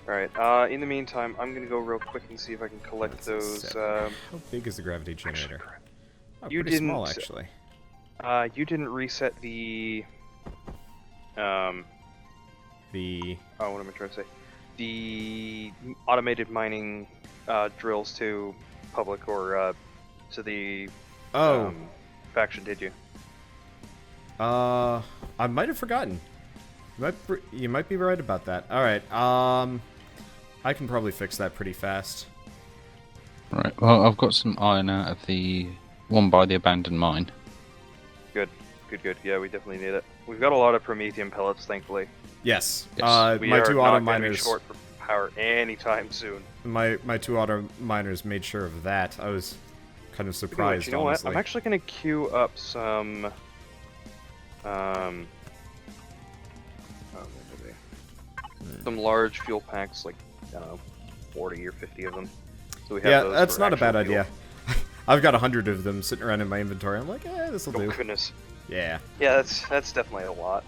Alright, in the meantime, I'm gonna go real quick and see if I can collect those, How big is the gravity generator? Oh, you pretty didn't, small, actually. You didn't reset the, oh, what am I trying to say? The automated mining, drills to public or, to the, faction, did you? I might have forgotten. You might be right about that. Alright, I can probably fix that pretty fast. Right, well, I've got some iron out of the one by the abandoned mine. Good. Yeah, we definitely need it. We've got a lot of Promethean pellets, thankfully. Yes. Yes. We my are two not auto gonna be miners. short for power anytime soon. My two auto miners made sure of that. I was kind of surprised. You know honestly. what? I'm actually gonna queue up some. Some large fuel packs, like I don't know, 40 or 50 of them. So we have Yeah, those that's for not a actual bad fuel. idea. I've got 100 of them sitting around in my inventory. I'm like, this'll Oh do. goodness. Yeah. Yeah, that's definitely a lot.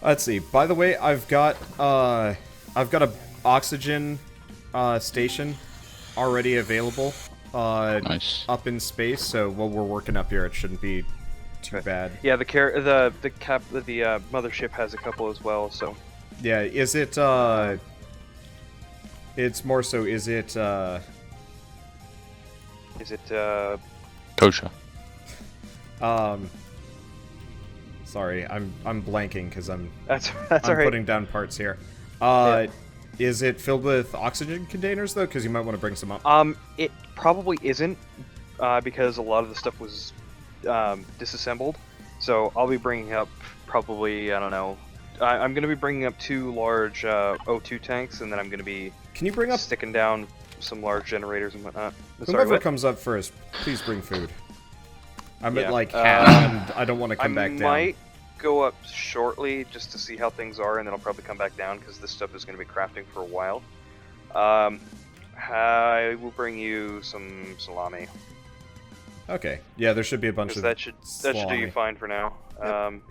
Let's see. By the way, I've got a oxygen station already available. Nice. Up in space. So while we're working up here, it shouldn't be too bad. Yeah, the mothership has a couple as well. So. Yeah. Is it? It's more so. Is it? Is it? Kosher. Sorry, I'm blanking because I'm That's I'm alright. putting down parts here. Is it filled with oxygen containers though? Because you might want to bring some up. It probably isn't, because a lot of the stuff was disassembled. So I'll be bringing up probably, I don't know. I'm going to be bringing up 2 large O2 tanks, and then I'm going to be Can you bring up? sticking down some large generators and whatnot. Whoever comes up first, please bring food. I'm Yeah, at like half, and I don't want to come back down. I might go up shortly just to see how things are, and then I'll probably come back down because this stuff is going to be crafting for a while. I will bring you some salami. Okay. Yeah, there should be a bunch of. That should do you salami. fine for now. Yep.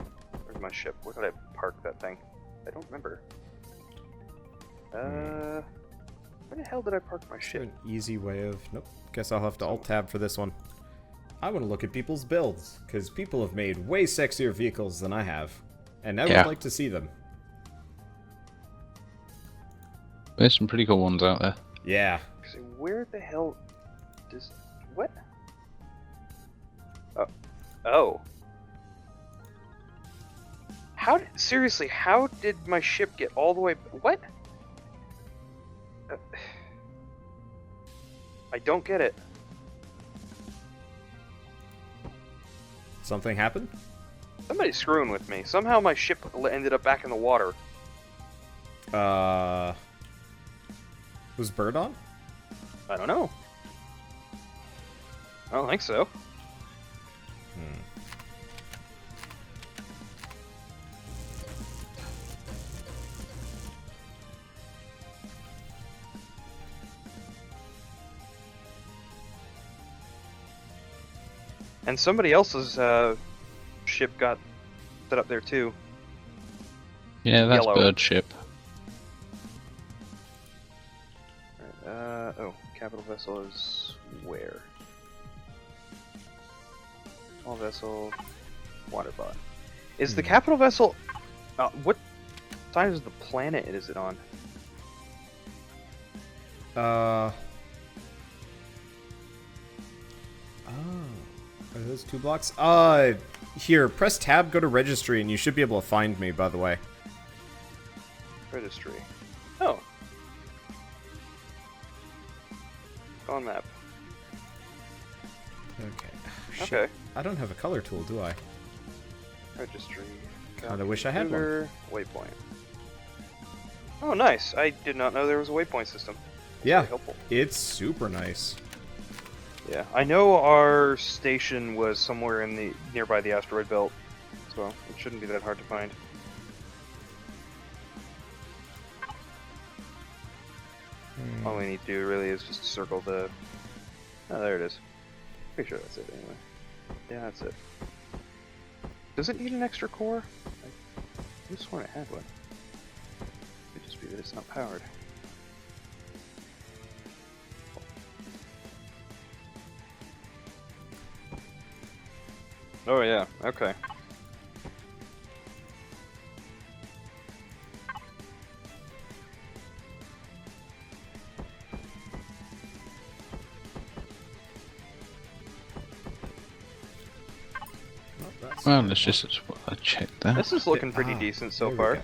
Where's my ship? Where did I park that thing? I don't remember. Where the hell did I park my Is there ship? an easy way of? Nope. Guess I'll have to alt tab for this one. I want to look at people's builds because people have made way sexier vehicles than I have, and I would like to see them. There's some pretty cool ones out there. Yeah. So where the hell does what? Oh. Seriously, how did my ship get all the way? What? I don't get it. Something happened? Somebody's screwing with me. Somehow my ship ended up back in the water. Was Bird on? I don't know. I don't think so. And somebody else's ship got set up there too. Yeah, that's Yellow. bird ship. Oh, capital vessel is where? Small vessel, Wanderbot. Is the capital vessel? What side is the planet is it on? Oh. Are those 2 blocks? Here, press tab, go to registry, and you should be able to find me, by the way. Registry. Oh. On map. Okay. Shit. Okay. I don't have a color tool, do I? Registry. Kinda wish I had one. Computer, waypoint. Oh, nice. I did not know there was a waypoint system. That's Yeah, really helpful. it's super nice. Yeah, I know our station was somewhere in the nearby the asteroid belt, so it shouldn't be that hard to find. All we need to do really is just circle the. Oh, there it is. Pretty sure that's it anyway. Yeah, that's it. Does it need an extra core? I just sworn it had one. Could just be see that it's not powered. Oh yeah, okay. Well, let's just check that. This is looking pretty decent so far.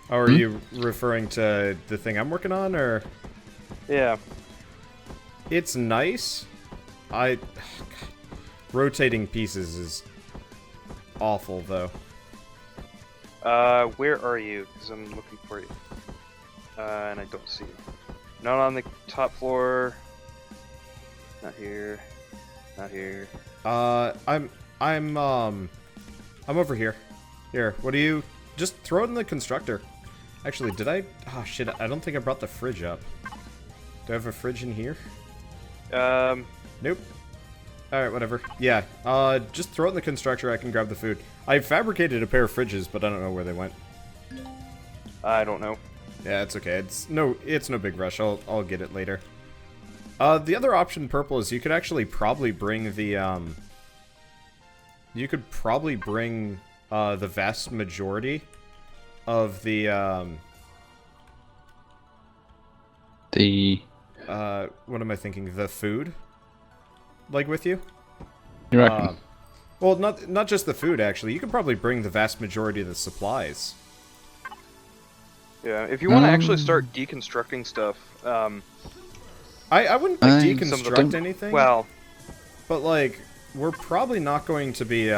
Oh, are you referring to the thing I'm working on, or? Yeah. It's nice. Rotating pieces is awful, though. Where are you? Because I'm looking for you. And I don't see you. Not on the top floor. Not here. Not here. I'm over here. Here, what do you... Just throw it in the constructor. Actually, did I... Oh, shit, I don't think I brought the fridge up. Do I have a fridge in here? Nope. Alright, whatever. Yeah, just throw it in the constructor, I can grab the food. I fabricated a pair of fridges, but I don't know where they went. I don't know. Yeah, it's okay. It's no big rush. I'll get it later. The other option, purple, is you could actually probably bring the, You could probably bring, the vast majority of the, what am I thinking? The food? Like, with you? You reckon? Well, not just the food, actually. You could probably bring the vast majority of the supplies. Yeah, if you want to actually start deconstructing stuff, I wouldn't, like, deconstruct anything. Well... But, like, we're probably not going to be,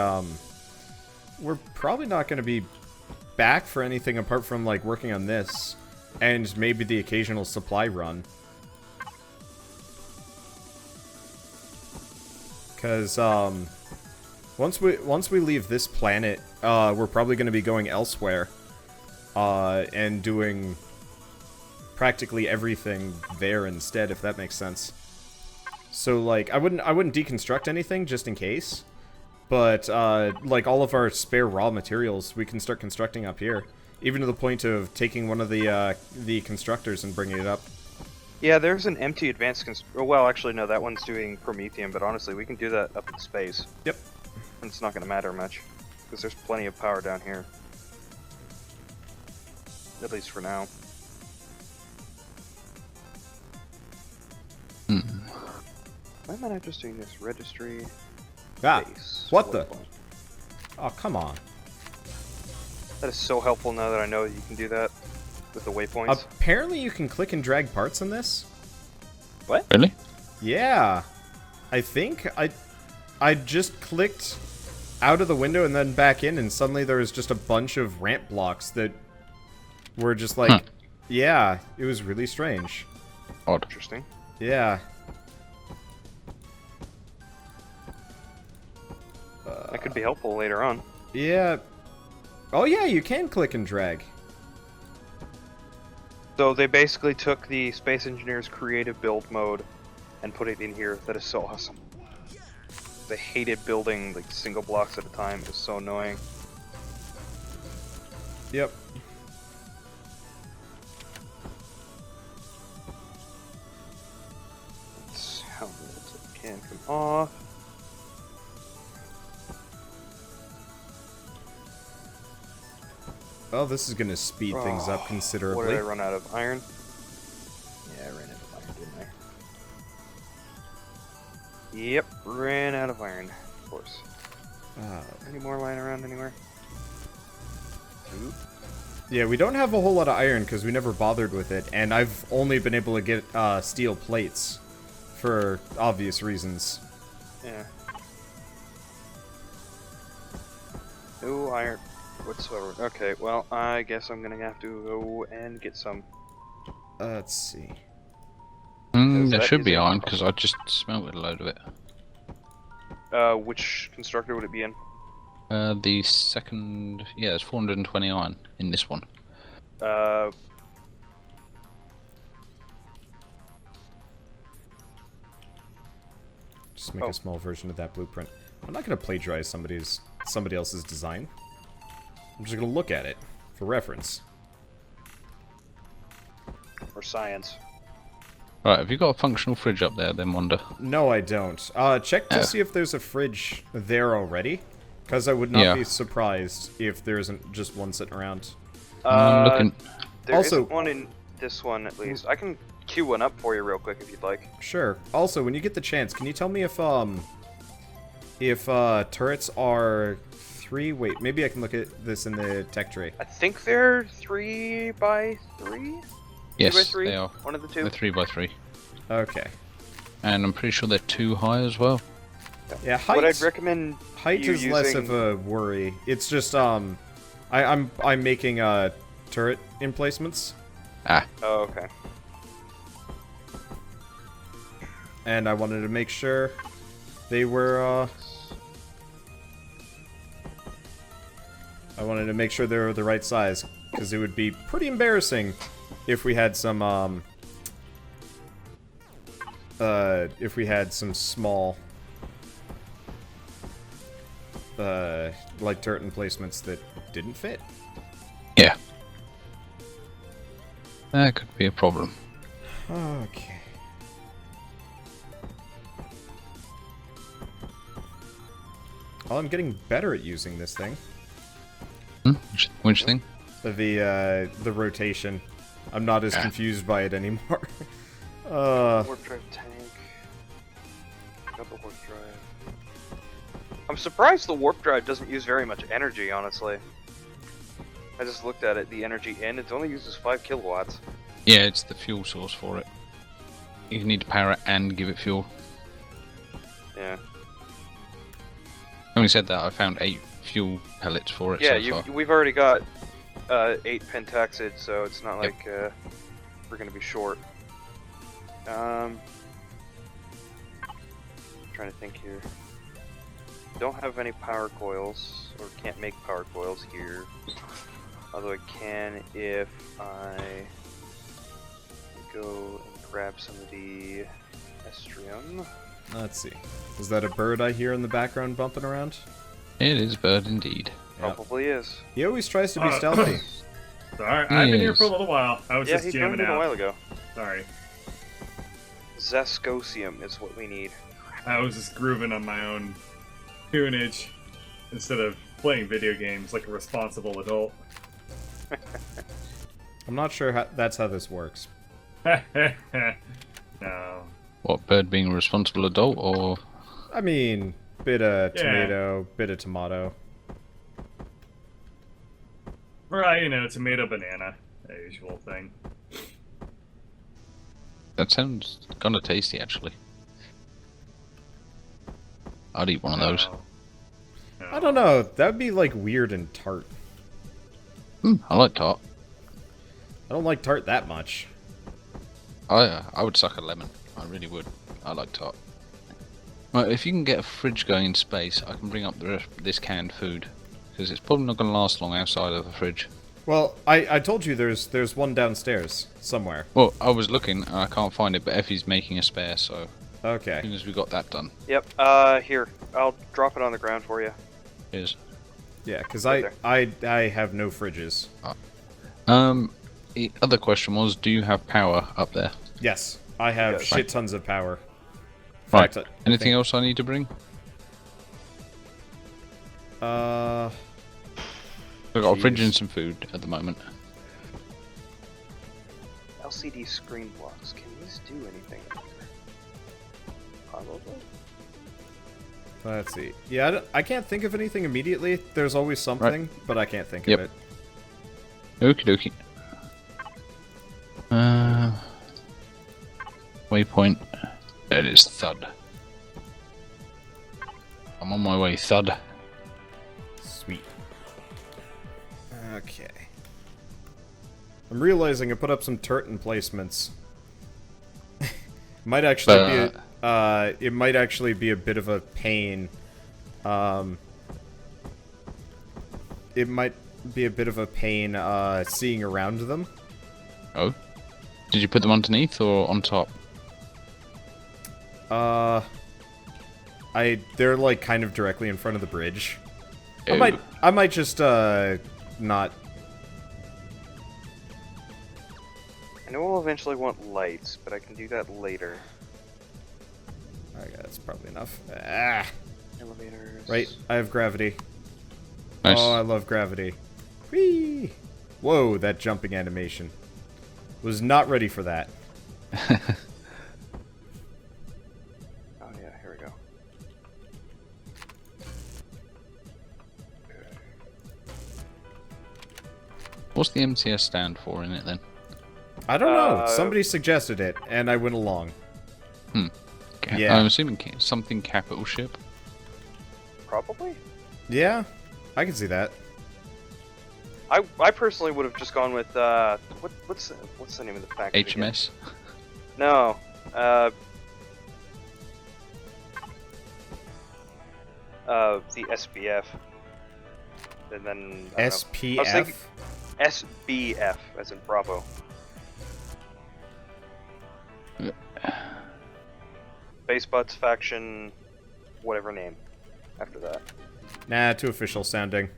back for anything apart from, like, working on this. And maybe the occasional supply run. Because, once we leave this planet, we're probably going to be going elsewhere. And doing practically everything there instead, if that makes sense. So, like, I wouldn't deconstruct anything, just in case. But, like, all of our spare raw materials, we can start constructing up here. Even to the point of taking one of the constructors and bringing it up. Yeah, there's an empty advanced well, actually, no, that one's doing Prometheum, but honestly, we can do that up in space. Yep. And it's not going to matter much, because there's plenty of power down here. At least for now. Why am I not just doing this? Registry... Base. What the? Oh, come on. That is so helpful now that I know you can do that with the waypoints. Apparently you can click and drag parts in this. What? Really? Yeah. I think I just clicked out of the window and then back in, and suddenly there was just a bunch of ramp blocks that were just like... Yeah, it was really strange. Odd. Interesting. Yeah. That could be helpful later on. Yeah. Oh yeah, you can click and drag. So they basically took the Space Engineer's creative build mode and put it in here. That is so awesome. They hated building like single blocks at a time. It was so annoying. Yep. Let's helmet can come off. Oh, this is gonna speed things up considerably. What did I run out of? Iron? Yeah, I ran out of iron, didn't I? Yep, ran out of iron, of course. Any more lying around anywhere? Oop. Yeah, we don't have a whole lot of iron because we never bothered with it, and I've only been able to get steel plates for obvious reasons. Yeah. No iron whatsoever. Okay, well, I guess I'm gonna have to go and get some. Let's see. There should be iron, because I just smelted a load of it. Which constructor would it be in? The second... Yeah, there's 420 iron in this one. Just make a small version of that blueprint. I'm not gonna plagiarize somebody else's design. I'm just gonna look at it for reference. or science. Right, have you got a functional fridge up there then, Wanda? No, I don't. Check to see if there's a fridge there already, because I would not be surprised if there isn't just one sitting around. I'm looking. There Also- isn't one in this one, at least. I can queue one up for you real quick if you'd like. Sure. Also, when you get the chance, can you tell me if turrets are 3? Wait, maybe I can look at this in the tech tree. I think they're 3x3? Yes, 2x3? they are. One of the two? They're 3x3. Okay. And I'm pretty sure they're 2 high as well. Yeah, height. What I'd recommend Height you is less using- of a worry. It's just I'm making turret emplacements, Ah, Oh, okay. and I wanted to make sure they were I wanted to make sure they were the right size, because it would be pretty embarrassing if we had some small like turret emplacements that didn't fit. yeah. That could be a problem. Okay. Well, I'm getting better at using this thing. Which thing? The rotation. I'm not as confused by it anymore. Warp drive tank. Got the warp drive. I'm surprised the warp drive doesn't use very much energy, honestly. I just looked at it, the energy in, it only uses 5 kilowatts. Yeah, it's the fuel source for it. You need to power it and give it fuel. Yeah. Having said that, I found 8 fuel pellets for it Yeah, so far. we've already got 8 pentaxid, so it's not like we're gonna be short. Trying to think here. Don't have any power coils, or can't make power coils here. Although I can if I go and grab some of the estrium. Let's see. Is that a bird I hear in the background bumping around? It is bird indeed. Yep. Probably is. He always tries to be stealthy. Sorry, I've been here Yes. for a little while. I was Yeah, just he joined jamming in a out. while ago. Sorry. Zescosium is what we need. I was just grooving on my own tunage instead of playing video games like a responsible adult. I'm not sure how, that's how this works. No. What, bird being a responsible adult, or... I mean, bit of Yeah. tomato, bit of tomato. Right, you know, tomato, banana. The usual thing. That sounds kind of tasty, actually. I'd eat one of those. No. I don't know. That'd be like weird and tart. I like tart. I don't like tart that much. I would suck a lemon. I really would. I like tart. Right, if you can get a fridge going in space, I can bring up this canned food. Because it's probably not going to last long outside of a fridge. Well, I told you there's one downstairs somewhere. Well, I was looking and I can't find it, but Effie's making a spare, so as Okay. soon as we got that done. Yep, here. I'll drop it on the ground for you. Here's. Yeah, because Right I have no fridges. The other question was, do you have power up there? Yes, I have Yeah, shit tons of power. In Right. fact, Anything else I need to bring? else? I've got a fridge Jeez. and some food at the moment. LCD screen blocks. Can these do anything? Probably. Let's see. Yeah, I can't think of anything immediately. There's always something, but I can't think Yep. of it. Okie dokie. Waypoint. There it is, Thud. I'm on my way, Thud. Sweet. Okay. I'm realizing I put up some turret emplacements. Might actually be it might actually be a bit of a pain. It might be a bit of a pain seeing around them. Oh? Did you put them underneath or on top? They're like kind of directly in front of the bridge. Oh. I might just not. I know I'll eventually want lights, but I can do that later. Alright, that's probably enough. Ah! Elevators. Right, I have gravity. Nice. Oh, I love gravity. Whee! Whoa, that jumping animation. Was not ready for that. Oh yeah, here we go. What's the MCS stand for in it then? I don't know. Somebody suggested it, and I went along. Yeah. I'm assuming something capital ship. Probably. Yeah, I can see that. I personally would have just gone with what's the name of the package? HMS. Again? No. The SBF. And then I was thinking SPF? SBF, as in Bravo. Space Butts faction, whatever name after that. Nah, too official sounding.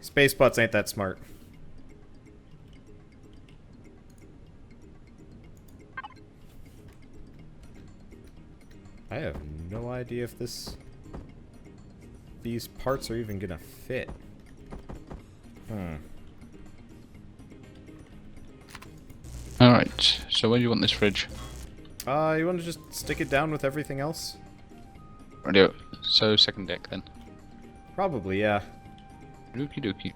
Space butts ain't that smart. I have no idea if these parts are even gonna fit. Alright, so where do you want this fridge? You want to just stick it down with everything else? Radio. So second deck then. Probably, yeah. Dookie dookie.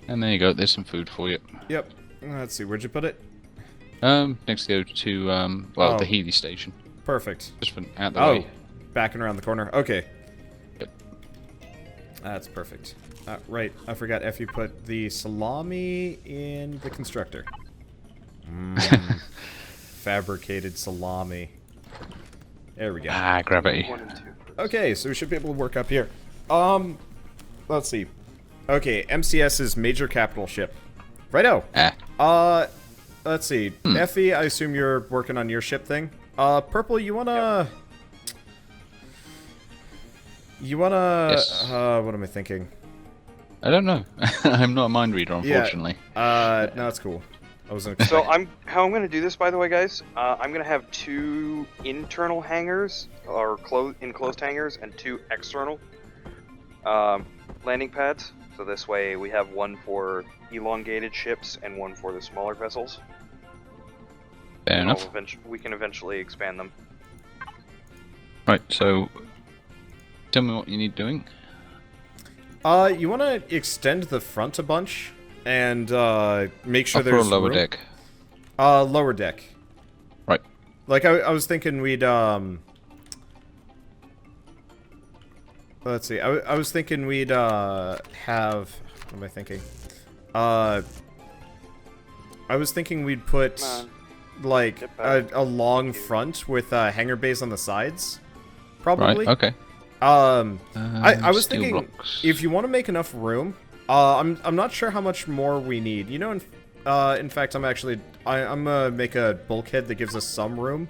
And there you go, there's some food for you. Yep. Let's see, where'd you put it? Next go to, well, Oh. the Healy station. Perfect. Just for out the Oh, way. back and around the corner. Okay. Yep. That's perfect. Right, I forgot if you put the salami in the constructor. Fabricated salami. There we go. Ah, gravity. 1 and 2. Okay, so we should be able to work up here. Let's see. Okay, MCS is major capital ship. Righto. Let's see. Effie, I assume you're working on your ship thing. Purple, you wanna... Yes. What am I thinking? I don't know. I'm not a mind reader, unfortunately. No, it's cool. I wasn't So expecting... how I'm going to do this, by the way, guys. I'm going to have 2 internal hangars or enclosed hangars and 2 external landing pads. So this way we have one for elongated ships and one for the smaller vessels. Fair And enough. we can eventually expand them. Right, so tell me what you need doing. You want to extend the front a bunch and make sure Upper there's or lower room. deck? Lower deck. Right. Like I was thinking we'd let's see. I was thinking we'd have. What am I thinking? I was thinking we'd put Come like Get back. a long front with hangar bays on the sides. Probably. Right, okay. I was steel thinking blocks. if you want to make enough room, I'm not sure how much more we need. You know, in fact, I'm gonna make a bulkhead that gives us some room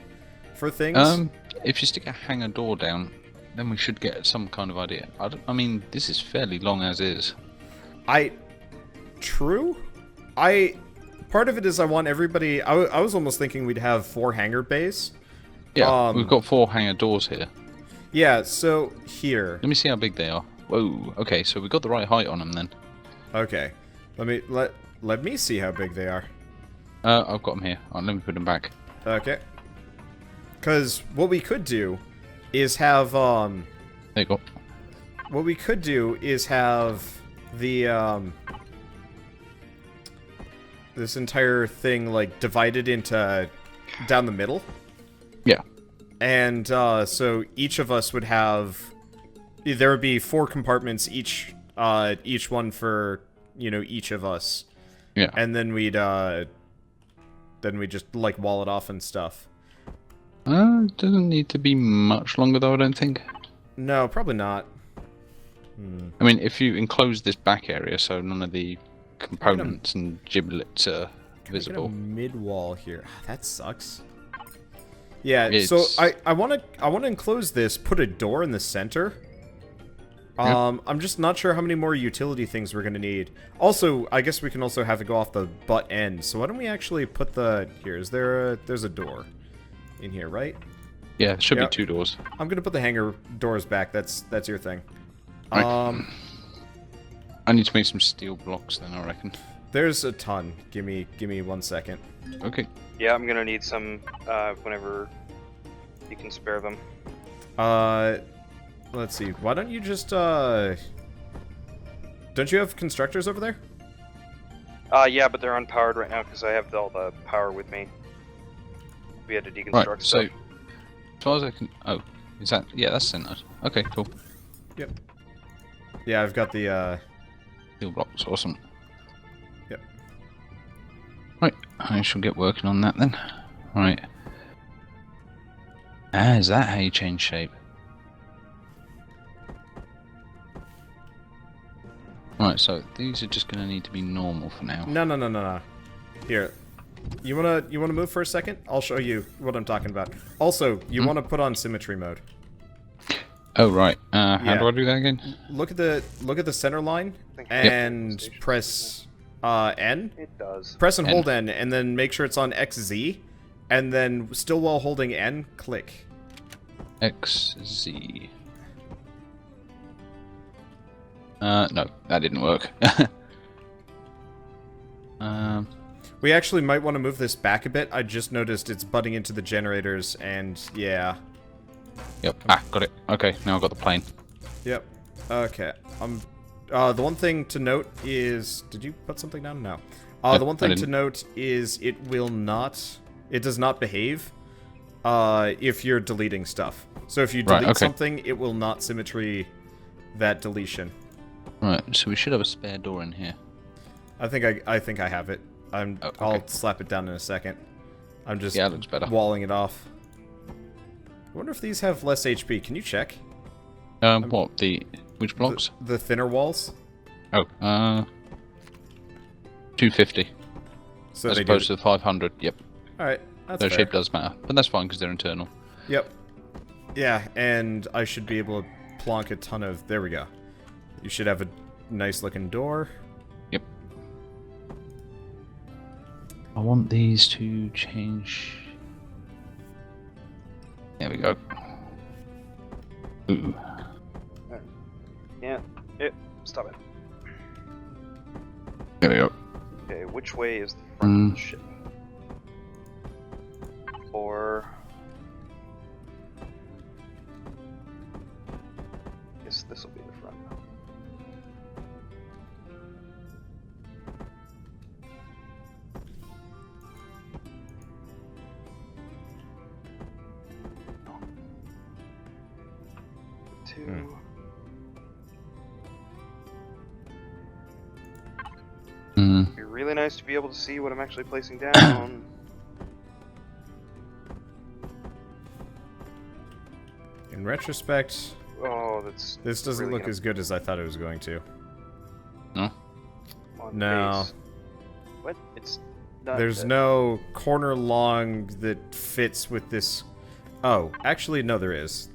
for things. If you stick a hangar door down, then we should get some kind of idea. I mean, this is fairly long as is. True. Part of it is I want everybody. I was almost thinking we'd have 4 hangar bays. Yeah, we've got 4 hangar doors here. Yeah. So here. Let me see how big they are. Whoa. Okay, so we got the right height on them then. Okay. Let me see how big they are. I've got them here. Let me put them back. Okay. Because what we could do is have There you go. what we could do is have the this entire thing like divided into down the middle. Yeah. And so each of us would have there would be 4 compartments each one for, you know, each of us. Yeah. And then we'd just like wall it off and stuff. Doesn't need to be much longer though, I don't think. No, probably not. I mean, if you enclose this back area so none of the components and giblets are Can I get a visible. mid wall here? That sucks. Yeah, so I want to enclose this, put a door in the center. I'm just not sure how many more utility things we're going to need. Also, I guess we can also have it go off the butt end. So why don't we actually put the... Here, there's a door in here, right? Yeah, there should be 2 doors. I'm going to put the hangar doors back. That's your thing. Right. I need to make some steel blocks then, I reckon. There's a ton. Give me 1 second. Okay. Yeah, I'm gonna need some whenever you can spare them. Let's see. Why don't you just don't you have constructors over there? Yeah, but they're unpowered right now because I have all the power with me. We had to deconstruct Right, stuff. so as far as I can... Oh, is that... Yeah, that's centered. Okay, cool. Yep. Yeah, I've got the Steel blocks, awesome. Yep. Right, I shall get working on that then. Right. Ah, is that how you change shape? Right, so these are just going to need to be normal for now. No. Here. You wanna move for a second? I'll show you what I'm talking about. Also, you want to put on symmetry mode. Oh right. How do I do that again? Look at the center line and press N. It does. Press and N. hold N, and then make sure it's on XZ, and then still while holding N, click. XZ. No, that didn't work. We actually might want to move this back a bit. I just noticed it's butting into the generators, and yeah. Yep. Ah, got it. Okay, now I've got the plane. Yep. Okay. The one thing to note is... Did you put something down? No. The one thing to note is it does not behave if you're deleting stuff. So if you delete something, it will not symmetry that deletion. Right, so we should have a spare door in here. I think I have it. I'll slap it down in a second. I'm just it looks better. walling it off. I wonder if these have less HP. Can you check? What? Which blocks? The thinner walls? Oh, 250. So as they opposed to the 500, yep. Alright, that's Their fair. shape does matter, but that's fine because they're internal. Yep. Yeah, and I should be able to plonk a ton of... There we go. You should have a nice looking door. Yep. I want these to change... There we go. Ooh. Yeah. Stop it. There we go. Okay, which way is the front of the ship? Or... I guess this will be the front. Two. It'd be really nice to be able to see what I'm actually placing down. In retrospect, this doesn't really look as good as I thought it was going to. No? No. Base. What? It's not There's that- no corner long that fits with this. Oh, actually, no, there is.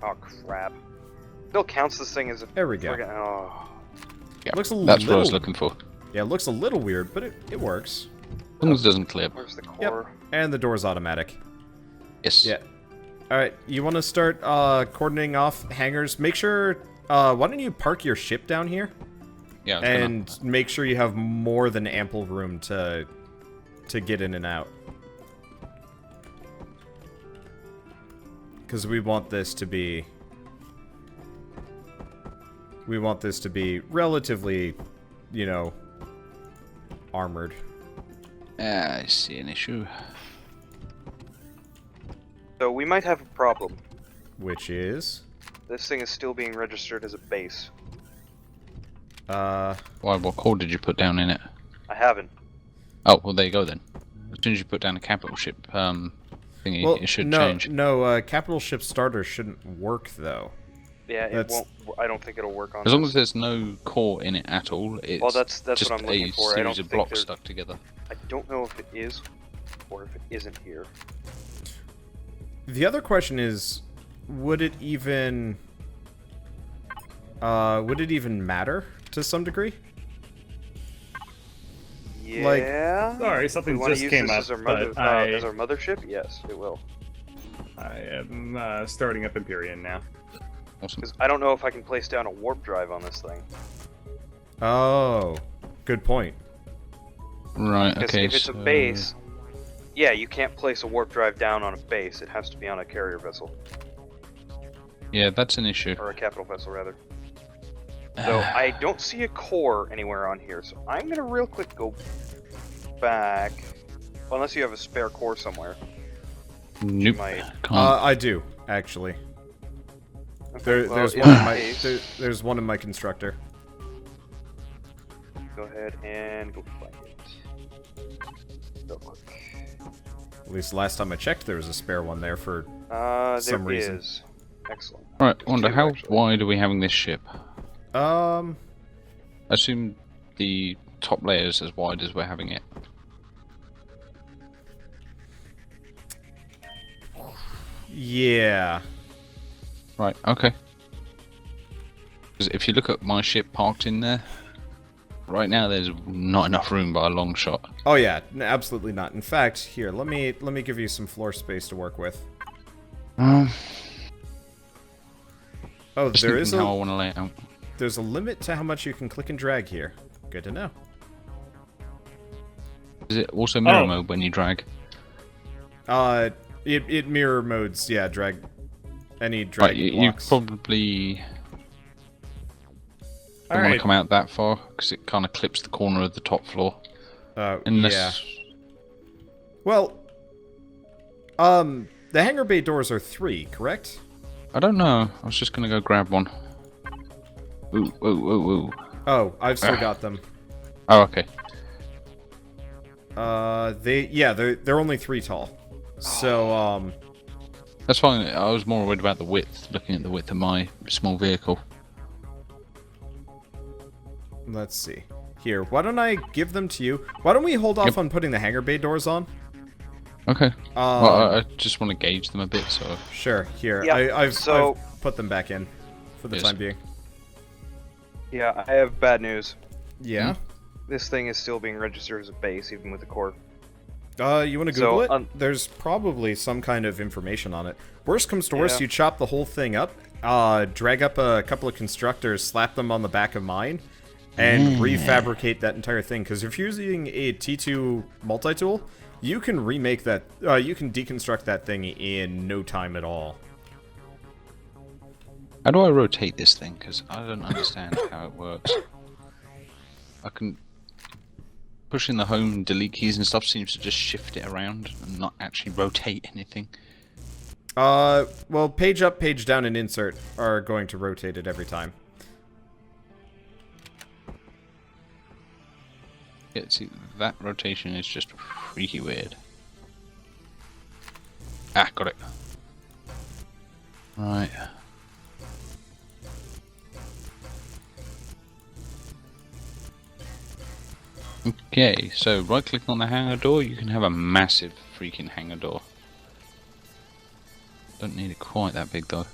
Oh crap! Still counts this thing as a. There we go. Oh. Yeah, Looks a that's what I was little- looking for. Yeah, it looks a little weird, but it works. As long as it doesn't clip. Where's the Yep. core? And the door's automatic. Yes. Yeah. Alright, you want to start cordoning off hangars? Make sure... why don't you park your ship down here? Yeah, I was And make sure you have more than ample room to get in and out. Because we want this to be... We want this to be relatively, you know, armored. I see an issue. So we might have a problem. Which is... This thing is still being registered as a base. Why? What core did you put down in it? I haven't. Oh, well, there you go then. As soon as you put down a capital ship thingy, Well, it should no, change. no, capital ship starter shouldn't work, though. Yeah, That's- it won't. I don't think it'll work on. As long this. as there's no core in it at all, it's Well, that's just what I'm looking a for. I don't series of think blocks there's- stuck together. I don't know if it is. or if it isn't here. The other question is, would it even matter to some degree? Yeah. Sorry, something we want to just use came this up, as our, but as our mothership? Yes, it will. I am starting up Empyrion now. Awesome. Because I don't know if I can place down a warp drive on this thing. Oh, good point. Right, Because okay, if it's a base, yeah, you can't place a warp drive down on a base. It has to be on a carrier vessel. Yeah, that's an issue. Or a capital vessel, rather. So I don't see a core anywhere on here, so I'm gonna real quick go back. Well, unless you have a spare core somewhere. Nope. Might. Can't. I do, actually. Okay, well, There's in one in that my case, there's one in my constructor. Go ahead and go find it. Real quick. At least last time I checked, there was a spare one there for There some reason. is. Excellent. Alright, Wonder, two, how actually. wide are we having this ship? Um, I assume the top layer is as wide as we're having it. yeah. Right, okay. Because if you look at my ship parked in there, right now there's not enough room by a long shot. Oh yeah, absolutely not. In fact, here, let me give you some floor space to work with. Oh, Just there is thinking how I want to lay it out. there's a limit to how much you can click and drag here. Good to know. Is it also mirror Oh. mode when you drag? It mirror modes, yeah, any drag Right, you blocks. probably don't want Alright. to come out that far because it kind of clips the corner of the top floor. Yeah. Unless Well, the hangar bay doors are 3, correct? I don't know. I was just gonna go grab one. Ooh, ooh, ooh, ooh. Oh, I've still got them. Oh, okay. They're only 3 tall. So, That's fine. I was more worried about the width, looking at the width of my small vehicle. let's see. Here, why don't I give them to you? Why don't we hold off Yep. on putting the hangar bay doors on? Okay. Well, I just want to gauge them a bit, so... Sure, here. Yeah, I've so- put them back in for the Yes. time being. Yeah, I have bad news. Yeah? This thing is still being registered as a base, even with the core. You want to Google So, it? There's probably some kind of information on it. Worst comes to worst, Yeah. you chop the whole thing up, drag up a couple of constructors, slap them on the back of mine, and refabricate that entire thing. Because if you're using a T2 multi-tool, you can remake that, you can deconstruct that thing in no time at all. How do I rotate this thing? Because I don't understand how it works. I can... Pushing the home and delete keys and stuff seems to just shift it around and not actually rotate anything. Well, page up, page down, and insert are going to rotate it every time. Yeah, see, that rotation is just freaky weird. Ah, got it. Right. Okay, so right-click on the hangar door, you can have a massive freaking hangar door. Don't need it quite that big though.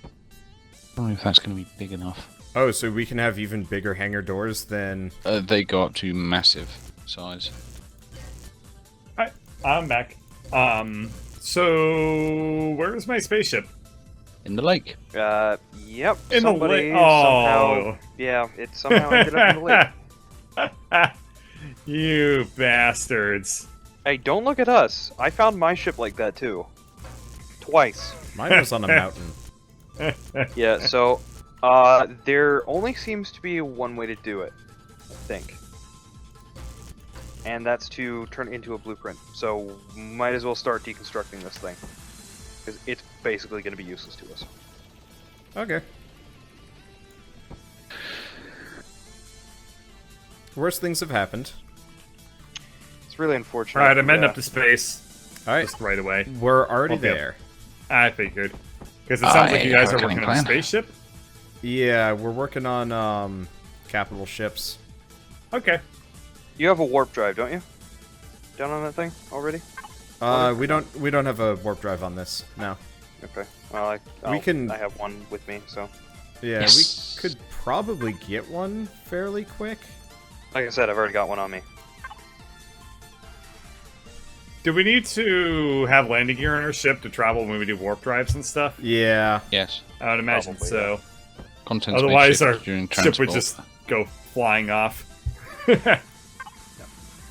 I don't know if that's going to be big enough. Oh, so we can have even bigger hangar doors than... They go up to massive size. Hi, I'm back. So where's my spaceship? In the lake. Yep. In the somebody lake. somehow. Oh. Yeah, it somehow ended up in the lake. You bastards. Hey, don't look at us. I found my ship like that too. Twice. Mine was on a mountain. Yeah, so, there only seems to be one way to do it, I think. And that's to turn it into a blueprint. So, might as well start deconstructing this thing. Because it's basically going to be useless to us. Okay. Worst things have happened. It's really unfortunate. Alright, I'm heading yeah. up to space. Alright, Just right away. we're already Okay. there. I figured. Because it sounds like you guys have are a working cunning on a plan. spaceship. Yeah, we're working on capital ships. Okay. You have a warp drive, don't you? Down on that thing already? We don't have a warp drive on this. No. Okay. Well, I have one with me, so. Yeah, Yes. we could probably get one fairly quick. Like I said, I've already got one on me. Do we need to have landing gear on our ship to travel when we do warp drives and stuff? Yeah. Yes. I would imagine Probably, so. Content Otherwise, our spaceships during ship would transport. just go flying off.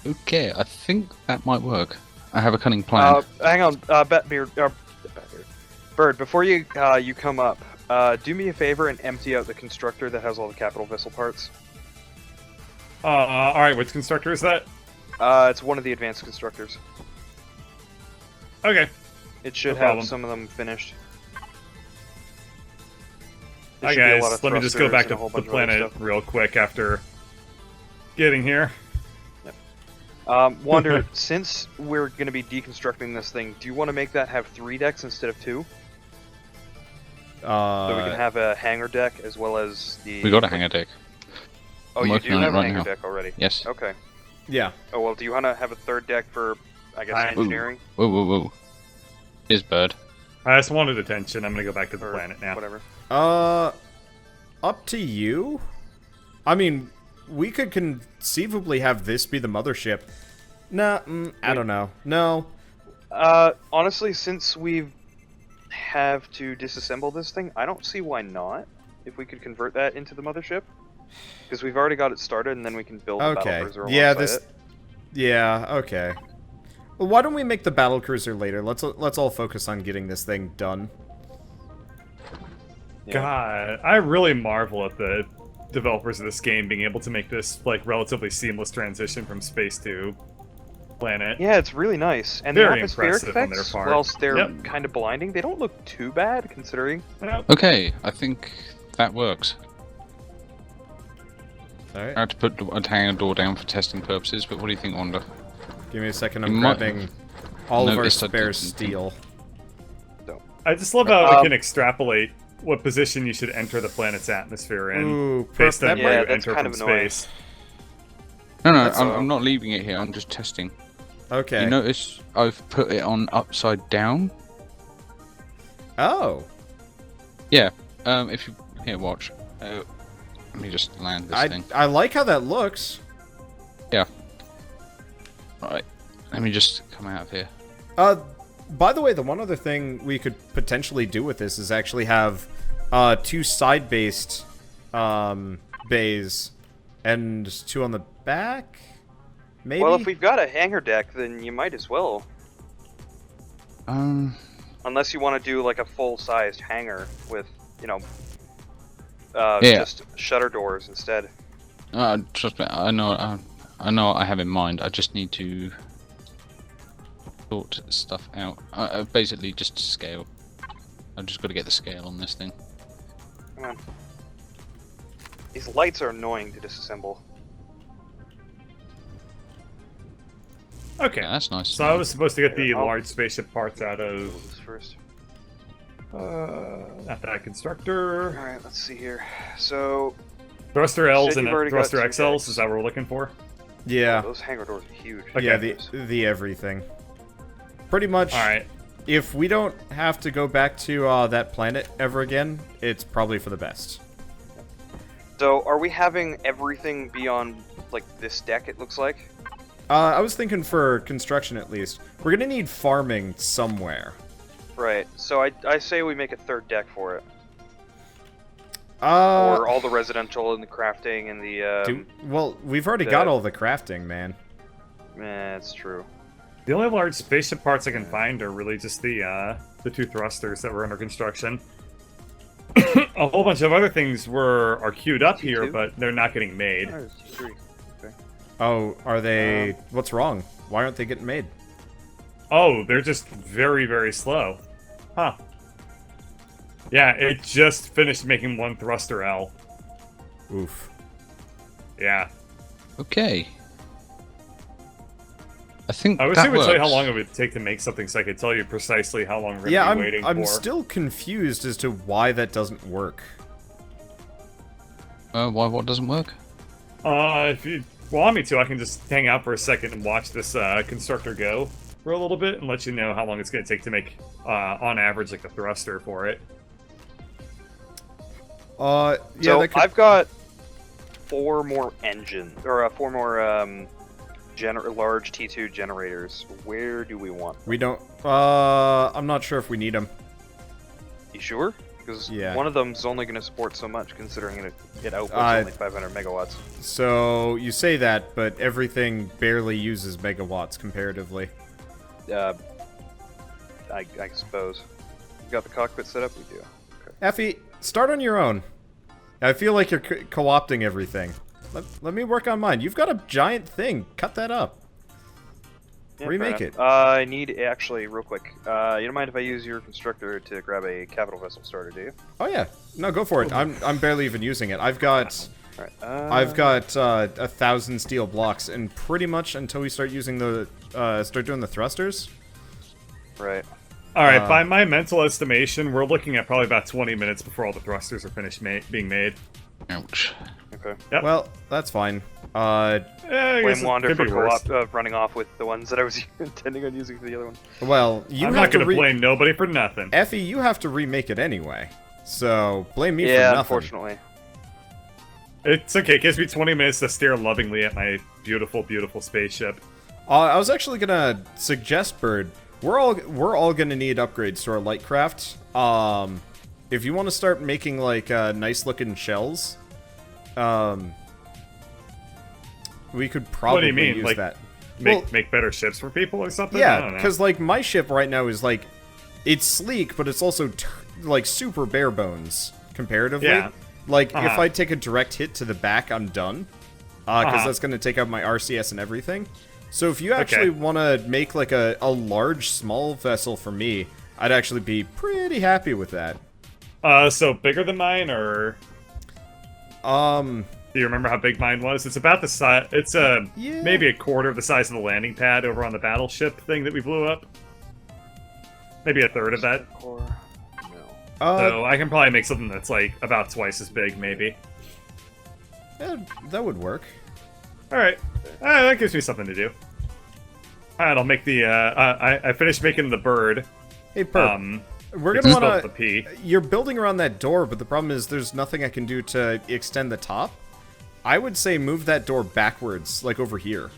Okay, I think that might work. I have a cunning plan. Hang on, Bird. Before you come up, do me a favor and empty out the constructor that has all the capital vessel parts. Alright, which constructor is that? It's one of the advanced constructors. Okay. It should No have problem. some of them finished. There Hi should be a lot guys, of let me just go thrusters back and to a whole the bunch of other planet stuff. real quick after getting here. Wander, since we're going to be deconstructing this thing, do you want to make that have 3 decks instead of 2? So we can have a hangar deck as well as the... We got a hangar deck. Oh, I'm you working do on it have a right hangar now. deck already? Yes. Okay. Yeah. Oh, well, do you want to have a 3rd deck for, I guess, Ooh. engineering? Whoa, whoa, whoa. Here's Bird. I just wanted attention. I'm gonna go back to the Or planet now. whatever. Up to you. I mean, we could conceivably have this be the mothership. Nah, I don't know. No. Honestly, since we have to disassemble this thing, I don't see why not. If we could convert that into the mothership, because we've already got it started, and then we can build a Okay. battle cruiser Yeah, alongside it. Yeah, okay. Well, why don't we make the battle cruiser later? Let's all focus on getting this thing done. Yeah. God, I really marvel at the developers of this game being able to make this like relatively seamless transition from space to planet. Yeah, it's really nice. And Very the atmospheric impressive on their effects, part. whilst they're Yep. kind of blinding, they don't look too bad considering. Yep. Okay, I think that works. Alright. I had to put a hangar door down for testing purposes, but what do you think, Wander? Give me a second. You I'm might grabbing all of our noticed I spare didn't- steel. I just love how we can extrapolate what position you should enter the planet's atmosphere in Ooh, based on that where Yeah, you that's enter kind from of annoying. space. No, That's I'm not leaving it here. I'm just testing. Okay. You notice I've put it on upside down? Oh. Yeah. If you here, watch. Let me just land this thing. I like how that looks. Yeah. Right. Let me just come out of here. By the way, the one other thing we could potentially do with this is actually have 2 side-based bays and 2 on the back. Maybe. Well, if we've got a hangar deck, then you might as well. Unless you want to do like a full-sized hangar with, Yeah. just shutter doors instead. Trust me. I know what I have in mind. I just need to sort stuff out. Basically, just scale. I've just got to get the scale on this thing. Come on. These lights are annoying to disassemble. Okay. Yeah, that's nice. So I was supposed to get the Yeah, I'll- large spaceship parts out Do of this first. not that constructor. Alright, let's see here. So, Thruster L's Said and you've already got thruster 2 XLs, decks. is that what we're looking for? yeah. those hangar doors are huge. Okay. Yeah, the everything. Pretty much. Alright. If we don't have to go back to that planet ever again, it's probably for the best. So, are we having everything be on, like, this deck, it looks like? I was thinking for construction at least. We're gonna need farming somewhere. Right. So, I say we make a 3rd deck for it. Uh, Or all the residential and the crafting and the, well, we've already the- got all the crafting, man. that's true. The only large spaceship parts I can find are really just the 2 thrusters that were under construction. A whole bunch of other things are queued up here, T2? but they're not getting made. Oh, it's 3. Okay. Oh, are they... what's wrong? Why aren't they getting made? Oh, they're just very, very slow. Huh. Yeah, it just finished making 1 thruster L. Oof. Yeah. Okay. I think I wish that I would tell you how works. long it would take to make something so I could tell you precisely how long we're Yeah, going to be waiting I'm for. still confused as to why that doesn't work. Why? What doesn't work? If you want me to, I can just hang out for a second and watch this constructor go for a little bit and let you know how long it's going to take to make, on average, like a thruster for it. Yeah, So that could... I've got 4 more engines, or 4 more large T2 generators. Where do we want? We don't... I'm not sure if we need them. You sure? Because Yeah. one of them's only going to support so much, considering it outputs only 500 megawatts. So, you say that, but everything barely uses megawatts comparatively. I suppose. You got the cockpit set up? We do. Okay. Effie, start on your own. I feel like you're co-opting everything. Let me work on mine. You've got a giant thing. Cut that up. Yeah, Remake fair it. enough. I need, actually, real quick, you don't mind if I use your constructor to grab a capital vessel starter, do you? Oh yeah. No, go for it. I'm barely even using it. I've got... Alright, I've got 1,000 steel blocks, and pretty much until we start using the start doing the thrusters. Right. Alright, by my mental estimation, we're looking at probably about 20 minutes before all the thrusters are finished being made. Ouch. Okay. Yep. Well, that's fine. I guess Blame it Wander could for be worse. running off with the ones that I was intending on using for the other one. Well, you I'm have not to going to blame nobody for nothing. Effie, you have to remake it anyway. So blame me for Yeah, nothing. unfortunately. It's okay, it gives me 20 minutes to stare lovingly at my beautiful, beautiful spaceship. I was actually gonna suggest, Bird. We're all gonna need upgrades to our lightcraft. If you want to start making like nice looking shells, we could probably What do you mean? use Like, that. Make better ships for people or something? I Yeah, don't know. because like my ship right now is like, it's sleek, but it's also like super bare bones comparatively. Yeah. Like if Uh-huh. I take a direct hit to the back, I'm done. Because Uh-huh. that's going to take out my RCS and everything. So if you actually want to make like a large small vessel for me, I'd actually be pretty happy with that. So bigger than mine, or do you remember how big mine was? It's about the size. It's Yeah. maybe a quarter of the size of the landing pad over on the battleship thing that we blew up. Maybe a third of that. Or no. So I can probably make something that's like about twice as big, maybe. yeah, that would work. All right, that gives me something to do. All right, I'll make the. I finished making the bird. Hey, Perp, we're It's gonna spelled want the to. P. You're building around that door, but the problem is there's nothing I can do to extend the top. I would say move that door backwards, like over here.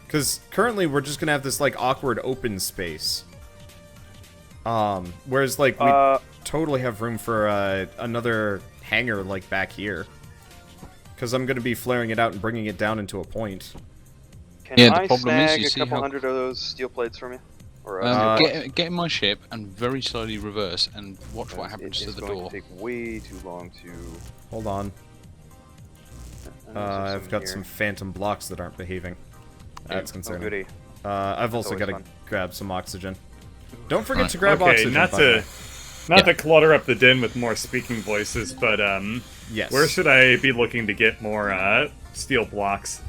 Because currently we're just gonna have this like awkward open space. Whereas like we totally have room for another hangar like back here. Because I'm gonna be flaring it out and bringing it down into a point. Can Yeah, the I problem is, snag you a see couple how- hundred of those steel plates for me? Or Get in my ship and very slowly reverse and watch what happens to it's the going door. to take way too long to. Hold on. I've got some phantom blocks that aren't behaving. That's concerning. goody. I've also always got to fun. grab some oxygen. Don't forget Right. to grab Okay, oxygen. not by the to way. not to clutter up the den with more speaking voices, but Yes. where should I be looking to get more steel blocks?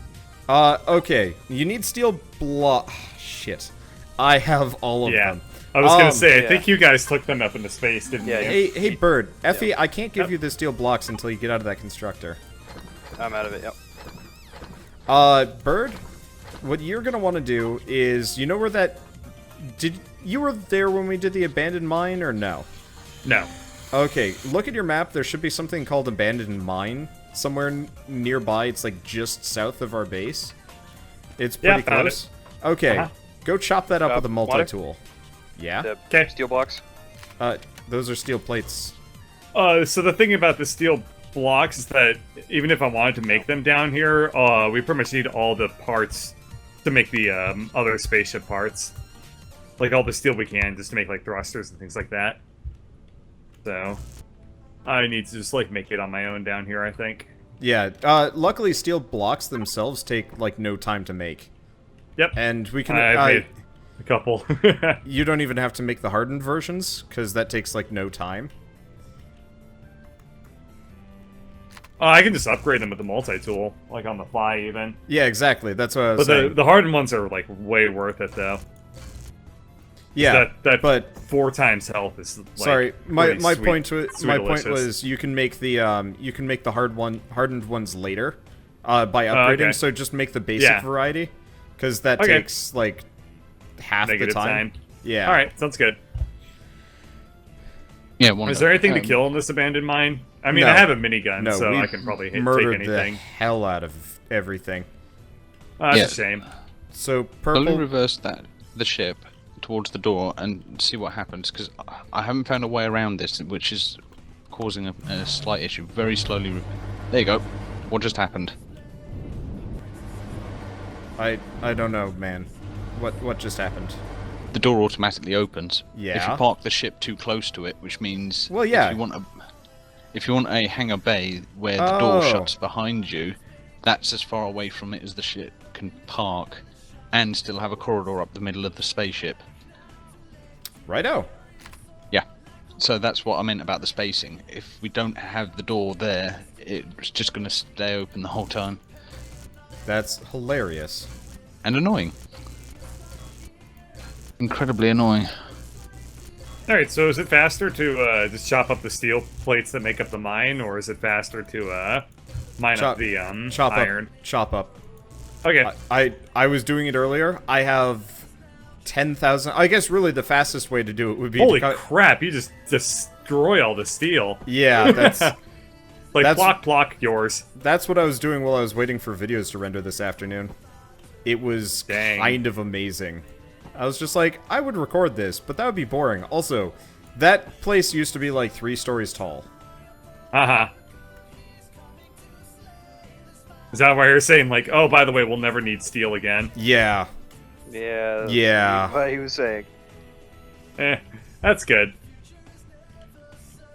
Okay. You need steel block. Shit. I have all of Yeah, them. I was gonna say, I yeah. think you guys took them up into space, didn't Yeah, you? Hey, Bird. Effie, I can't give you the steel blocks until you get out of that constructor. I'm out of it. Yep. Bird, what you're gonna want to do is, you know where that... You were there when we did the abandoned mine, or no? No. Okay, look at your map. There should be something called abandoned mine somewhere nearby. It's like just south of our base. It's Yeah, pretty found close. Okay, Uh-huh. go chop that up with a water? multi-tool. Yeah? The 'Kay. steel blocks. Those are steel plates. So the thing about the steel blocks is that even if I wanted to make them down here, we pretty much need all the parts to make the other spaceship parts. Like all the steel we can, just to make like thrusters and things like that. So I need to just like make it on my own down here, I think. Yeah, luckily steel blocks themselves take like no time to make. Yep. And we can... I've made a couple. You don't even have to make the hardened versions, because that takes like no time. I can just upgrade them with the multi-tool, like on the fly even. Yeah, exactly. That's what I was But saying. the hardened ones are like way worth it though. Yeah, That but 4 times health is like sorry, my sweet, point sweet was delicious. you can make the hardened ones later by upgrading. okay. So just make the basic Yeah. variety, because that Okay. takes like half Negative the time. Yeah. All right, sounds good. Yeah, one. Is there anything to kill in this abandoned mine? I mean, No. I have a minigun, No, so we I can probably take murdered the anything. hell out of everything. That's Yeah. a shame. So Probably purple. reverse the ship towards the door and see what happens, because I haven't found a way around this, which is causing a slight issue. Very slowly. There you go. What just happened? I don't know, man. What just happened? The door automatically opens. If Yeah. you park the ship too close to it, which means Well, yeah. if you want a hangar bay where the door Oh. shuts behind you, that's as far away from it as the ship can park, and still have a corridor up the middle of the spaceship. Righto. Yeah. So that's what I meant about the spacing. If we don't have the door there, it's just going to stay open the whole time. That's hilarious. And annoying. Incredibly annoying. All right, so is it faster to just chop up the steel plates that make up the mine, or is it faster to mine up the chop iron? up. Chop up. Okay. I was doing it earlier. I have 10,000. I guess really the fastest way to do it would be Holy to cut. crap! You just destroy all the steel. Yeah, that's Like That's- plock yours. that's what I was doing while I was waiting for videos to render this afternoon. It was Dang. kind of amazing. I was just like, I would record this, but that would be boring. Also, that place used to be like 3 stories tall. Uh-huh. Is that why you're saying, like, oh, by the way, we'll never need steel again? Yeah. Yeah. that's Yeah. What he was saying. That's good.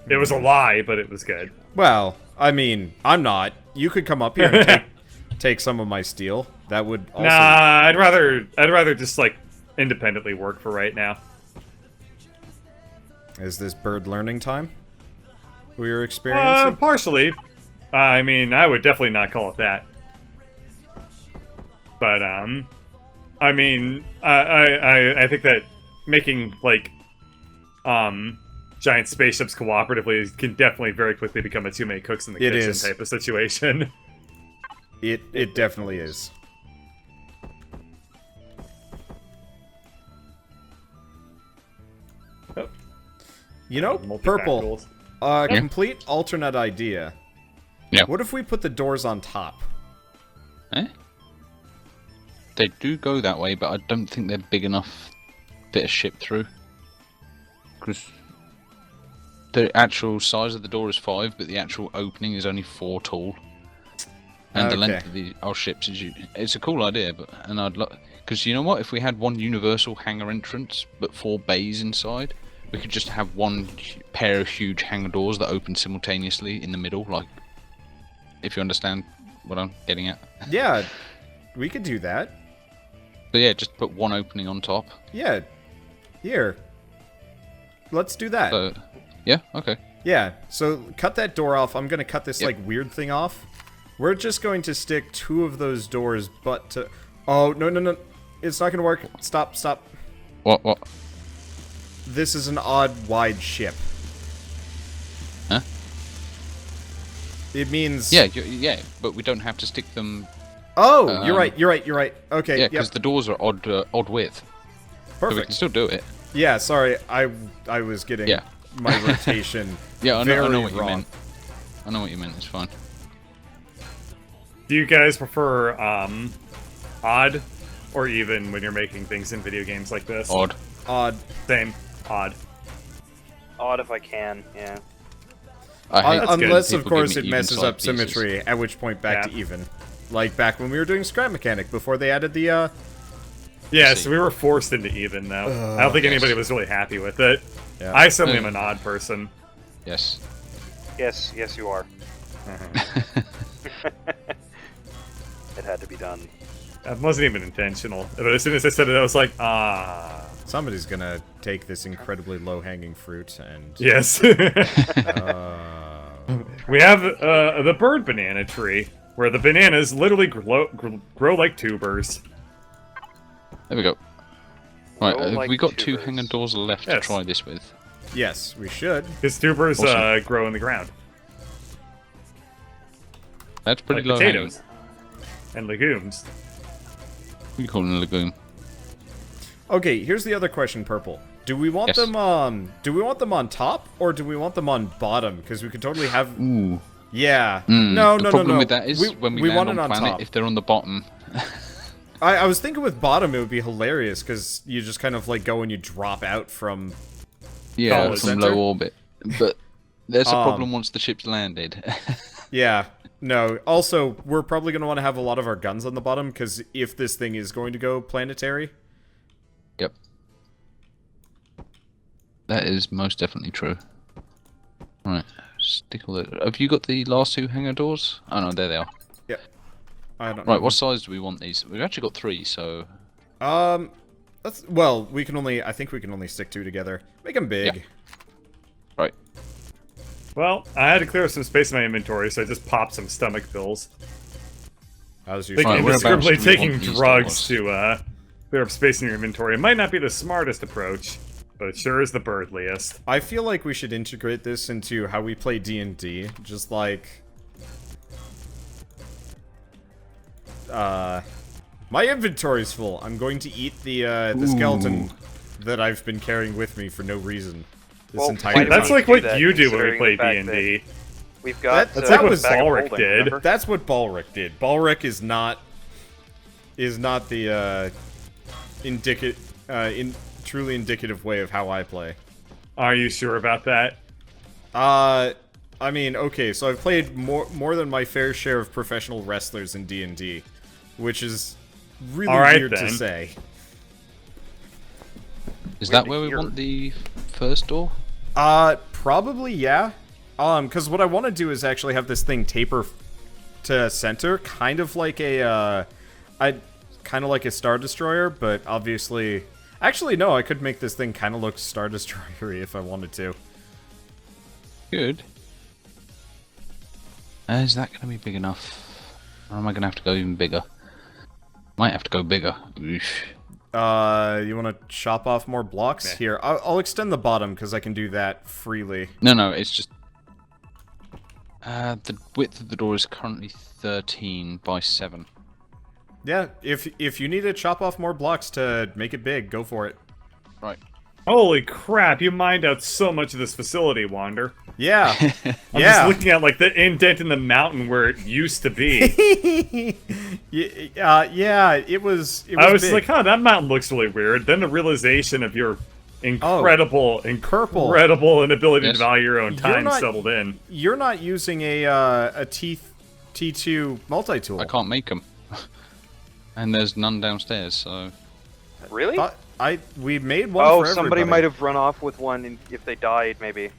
It was a lie, but it was good. Well, I mean, I'm not. You could come up here and take some of my steel. That would also... Nah, I'd rather just, like, independently work for right now. Is this bird learning time we are experiencing? Partially. I mean, I would definitely not call it that. But, I mean, I think that making, like, giant spaceships cooperatively can definitely very quickly become a too-many cooks in the It kitchen is. type of situation. It definitely is. Oh. You know, Multi-pack purple. rules. Yeah. Complete alternate idea. Yeah. What if we put the doors on top? Eh? They do go that way, but I don't think they're big enough to fit a ship through. Because the actual size of the door is 5, but the actual opening is only 4 tall. And the length Okay. of our ships is... It's a cool idea, but I'd like... Because you know what? If we had one universal hangar entrance, but 4 bays inside, we could just have one pair of huge hangar doors that open simultaneously in the middle, like... If you understand what I'm getting at. Yeah, we could do that. But yeah, just put one opening on top. Yeah. Here. Let's do that. So, yeah, okay. Yeah, so cut that door off. I'm gonna cut this, Yep. like, weird thing off. We're just going to stick 2 of those doors, but to... Oh, no. It's not gonna work. Stop. What? This is an odd, wide ship. Huh? It means... Yeah, but we don't have to stick them... Oh, you're right. Okay, Yeah, yep, because the doors are odd width. So we perfect. can still do it. Yeah, sorry, I was getting Yeah. my rotation Yeah, I know very what you wrong. meant. I know what you meant, it's fine. Do you guys prefer odd or even when you're making things in video games like this? Odd. Odd. Same. Odd. Odd if I can, yeah. I hate That's good. Unless, of people give course, me it messes even-sized up pieces. symmetry, at which point back to Yeah. even. Like back when we were doing Scrap Mechanic, before they added the, Yeah, See. so we were forced into even, though. I don't think yes. anybody was really happy with it. Yeah. I certainly am an odd person. Yes. Yes, you are. It had to be done. That wasn't even intentional. But as soon as I said it, I was like, ah. Somebody's gonna take this incredibly low-hanging fruit and... Yes. We have the bird banana tree, where the bananas literally grow like tubers. There we go. Right, Grow have like we got two tubers. hanger doors left to Yes. try this with? Yes, we should. Because tubers Awesome. grow in the ground, That's pretty like low potatoes and legumes. hanging. We call them a legume. Okay, here's the other question, Purple. Do we want Yes. them do we want them on top or do we want them on bottom? Because we could totally have Ooh. Yeah. Mm, No, the no, problem no, no. with that is when we want land it on on planet, top. if they're on the bottom, I was thinking with bottom it would be hilarious because you just kind of like go and you drop out from yeah, Follow from center? low orbit. But there's a Um, problem once the ship's landed. Yeah. No. Also, we're probably going to want to have a lot of our guns on the bottom because if this thing is going to go planetary. Yep. That is most definitely true. Right, stick all the... Have you got the last two hangar doors? Oh no, there they are. Yeah. I don't Right, know. what size do we want these? We've actually got 3, so... That's well, we can only I think we can only stick 2 together. Make them big. Yeah. Right. Well, I had to clear some space in my inventory, so I just popped some stomach pills. How's your Like Right, whereabouts indiscriminately do we taking want these drugs doors? to clear up space in your inventory. It might not be the smartest approach, but it sure is the birdliest. I feel like we should integrate this into how we play D&D. Just like... My inventory's full. I'm going to eat the skeleton that I've been carrying with me for no reason. This Well, entire why time. do That's we like do what that, you do when we considering play the fact D&D. We've got That's like a what bag of Balric holding, did. remember? That's what Balric did. Balric is not the truly indicative way of how I play. Are you sure about that? I mean, okay, so I've played more than my fair share of professional wrestlers in D&D, which is really Alright, weird to then. say. Is Weird that to where we hear. want the first door? Probably, yeah. Because what I want to do is actually have this thing taper to center, kind of like a Star Destroyer, but obviously... Actually, no, I could make this thing kind of look Star Destroyer-y if I wanted to. Good. Is that going to be big enough? Or am I going to have to go even bigger? Might have to go bigger. Oof. You want to chop off more blocks? Meh. Here, I'll extend the bottom, because I can do that freely. No, it's just... the width of the door is currently 13 by 7. Yeah, if you need to chop off more blocks to make it big, go for it. Right. Holy crap, you mined out so much of this facility, Wander. Yeah. I'm yeah. just looking at, like, the indent in the mountain where it used to be. Yeah, it was I was big. like, huh, that mountain looks really weird. Then the realization of your incredible inability Yes. to value your own time not- settled in. You're not using a T2 multi-tool. I can't make them. And there's none downstairs, so... Really? We made one Oh, for somebody everybody. might have run off with one if they died, maybe.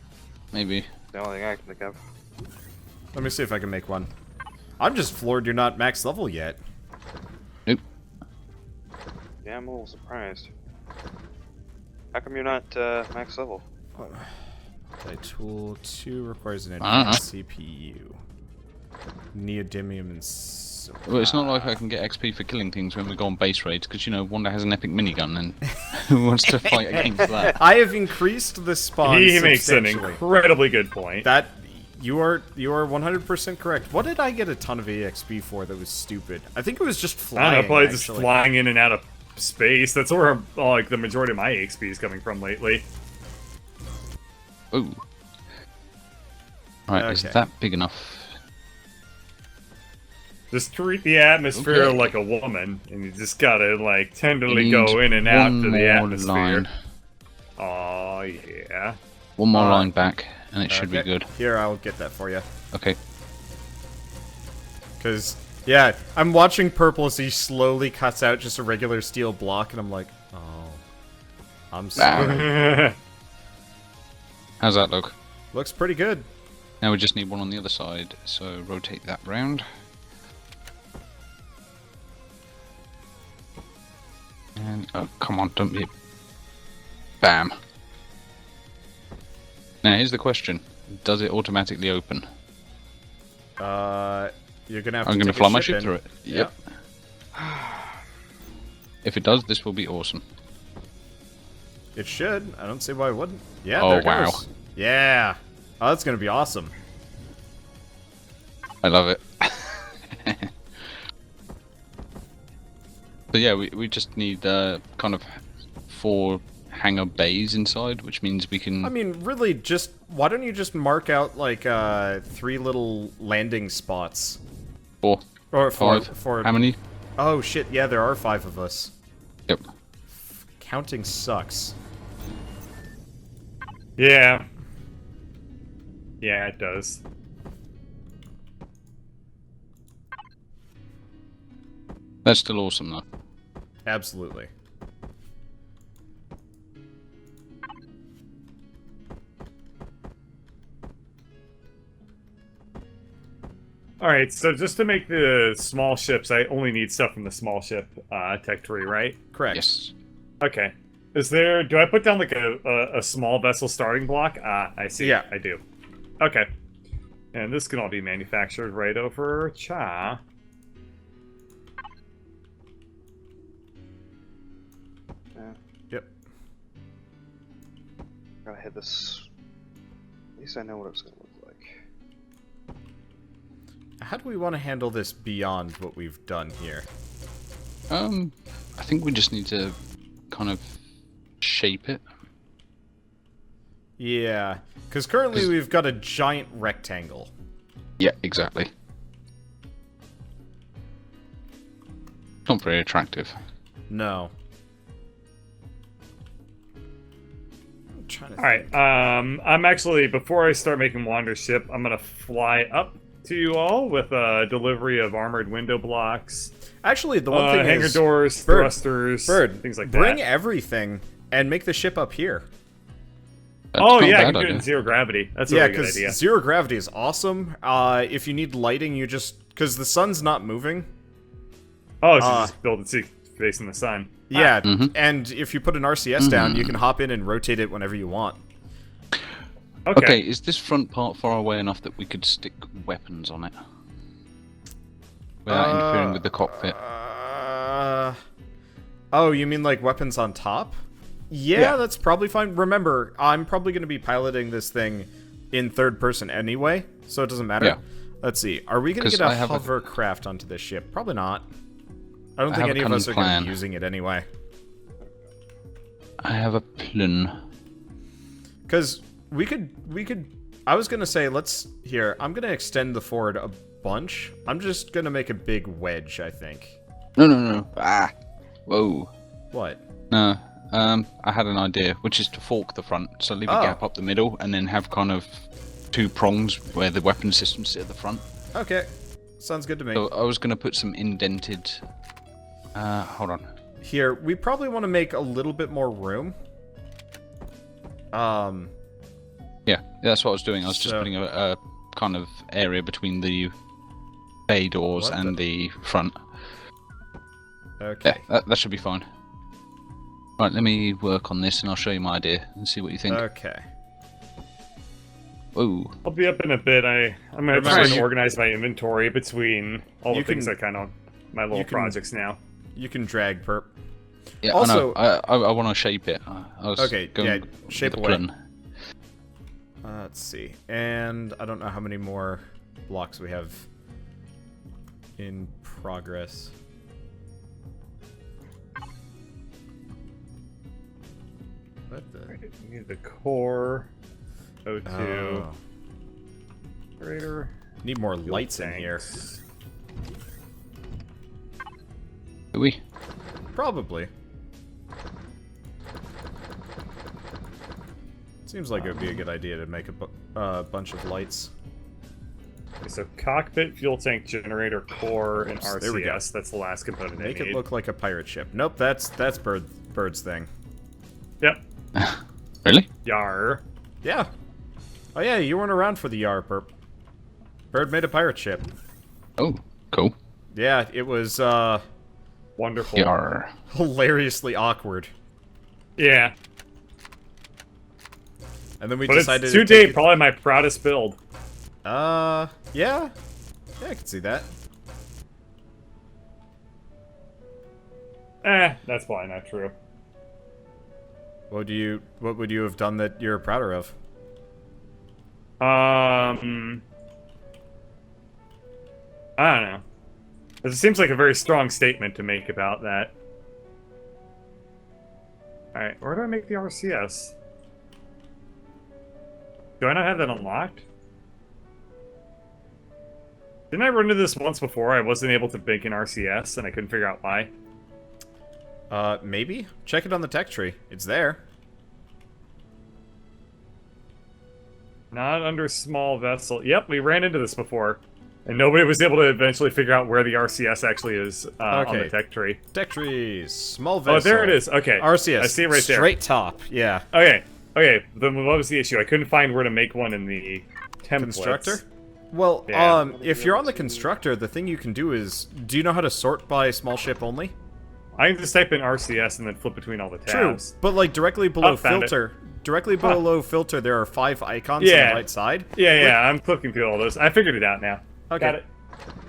Maybe. The only thing I can think of. Let me see if I can make one. I'm just floored you're not max level yet. Nope. Yeah, I'm a little surprised. How come you're not max level? Tool 2 requires an Uh-huh. advanced CPU. Neodymium and Well, it's not like I can get XP for killing things when we go on base raids, because, you know, Wanda has an epic minigun, and who wants to fight against that? I have increased the spawn He makes an substantially. incredibly good point. That you are 100% correct. What did I get a ton of EXP for that was stupid? I think it was just I flying. don't know, probably just actually. flying in and out of space. That's where like the majority of my XP is coming from lately. Ooh. Right, is Okay. that big enough? Just treat the atmosphere Okay. like a woman, and you just gotta like tenderly Need go in and out one to the more atmosphere. line. Oh yeah. One more Uh, line back, and it should be Okay. good. Here, I'll get that for you. Okay. Because, yeah, I'm watching Purple as he slowly cuts out just a regular steel block, and I'm like, oh, I'm sorry. How's that look? Looks pretty good. Now we just need one on the other side, so rotate that round. And, oh, come on, don't be... Bam. Now, here's the question. Does it automatically open? You're gonna have to I'm gonna take fly a my ship ship in. through it. Yep. If it does, this will be awesome. It should. I don't see why it wouldn't. Yeah, Oh, there it wow. goes. Yeah. Oh, that's gonna be awesome. I love it. So yeah, we just need kind of 4 hangar bays inside, which means we can... I mean, really, just why don't you just mark out like 3 little landing spots? 4. Or 5. four. How many? Oh shit! Yeah, there are 5 of us. Yep. Counting sucks. Yeah. Yeah, it does. That's still awesome though. Absolutely. Alright, so just to make the small ships, I only need stuff from the small ship tech tree, right? Correct. Yes. Okay. Do I put down like a small vessel starting block? I see. Yeah. I do. Okay. And this can all be manufactured right over Cha. Yep. Gotta hit this. At least I know what it's gonna look like. How do we want to handle this beyond what we've done here? I think we just need to kind of shape it. Yeah, because currently we've got a giant rectangle. Yeah, exactly. Not very attractive. No. I'm trying to Alright, I'm actually, before I start making Wandership, I'm gonna fly up to you all with a delivery of armored window blocks. Actually, the one thing hangar is... doors, Bird, thrusters, Bird, things like bring that. everything and make the ship up here. That's Oh not a yeah, I bad can do it idea. in zero gravity. That's a Yeah, really good because idea. zero gravity is awesome. If you need lighting, you just... Because the sun's not moving. Oh, so just build it facing the sun. Yeah, Mhm. and if you put an RCS down, you can hop in and rotate it whenever you want. Okay, is this front part far away enough that we could stick weapons on it? Without interfering with the cockpit? Oh, you mean like weapons on top? Yeah, that's probably fine. Remember, I'm probably going to be piloting this thing in third person anyway, so it doesn't matter. Yeah. Let's see. Are we going to 'Cause get a I have a- hovercraft onto this ship? Probably not. I don't I think have a any of us are cunning going to be plan. using it anyway. I have a plan. Because we could... I was going to say, Here, I'm going to extend the forward a bunch. I'm just going to make a big wedge, I think. No. Whoa. What? No. I had an idea, which is to fork the front, so leave a gap up the middle, and then have kind of 2 prongs where the weapon systems sit at the front. Okay. Sounds good to me. So I was going to put some indented... hold on. Here, we probably want to make a little bit more room. Yeah, that's what I was doing. I was just So- putting a kind of area between the bay doors What and the front. Okay. Yeah, that should be fine. Right, let me work on this and I'll show you my idea and see what you think. Okay. Whoa. I'll be up in a bit. I'm gonna Remember, try and you- organize my inventory between all the You things can- I kind of my little you can- projects now. You can drag perp. Yeah, Also- I know. I want to shape it. I was Okay, going yeah, with shape the away. plan. Let's see. And I don't know how many more blocks we have in progress. What the? We need the core, O2, Oh. generator, Need more fuel lights in here. tanks. Do we? Probably. Seems like it would be a good idea to make a bunch of lights. Okay, so cockpit, fuel tank, generator, core, and Oops, there we go. RCS. That's the last component Make I it need. look like a pirate ship. Nope, that's Bird's thing. Yep. Really? Yar. Yeah. Oh yeah, you weren't around for the Yar perp. Bird made a pirate ship. Oh, cool. Yeah, it was Wonderful. Yarr. hilariously awkward. Yeah. And then we But decided it's to to take date probably my proudest build. Yeah. Yeah, I can see that. That's probably not true. What would you have done that you're prouder of? I don't know. It seems like a very strong statement to make about that. Alright, where do I make the RCS? Do I not have that unlocked? Didn't I run into this once before? I wasn't able to make an RCS, and I couldn't figure out why. Maybe? Check it on the tech tree. It's there. Not under small vessel. Yep, we ran into this before. And nobody was able to eventually figure out where the RCS actually is on the tech tree. Tech trees, small vessel. Oh, there it is. Okay. RCS. I see it right there. Straight top, yeah. Okay. Okay, then what was the issue? I couldn't find where to make one in the templates. Constructor? Well, Yeah. if you're on the constructor, the thing you can do is... Do you know how to sort by small ship only? I can just type in RCS and then flip between all the tabs. True, but like directly below found it. filter... Directly below filter, there are 5 icons on the right side. Yeah, I'm clicking through all those. I figured it out now. Okay. Got it.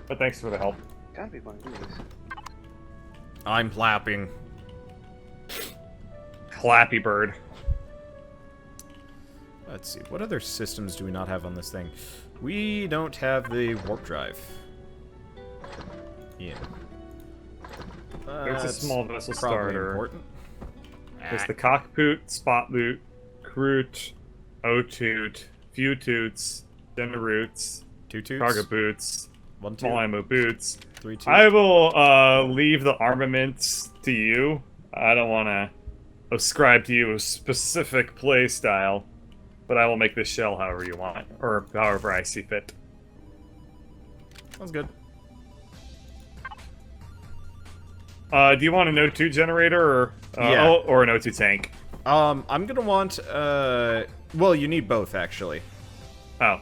But thanks for the help. Gotta be one of these. I'm flapping. Clappy Bird. Let's see, what other systems do we not have on this thing? We don't have the warp drive. Yeah. There's a small vessel probably starter. Important. There's the cockpoot, spot loot, Kroot, O-toot, few toots, generoots, 2 toots. cargo boots, 1 small toot. ammo boots. 3 toots. I will leave the armaments to you. I don't want to ascribe to you a specific play style, but I will make this shell however you want, or however I see fit. Sounds good. Do you want an O2 generator or Yeah. or an O2 tank? I'm gonna want well, you need both actually. Oh,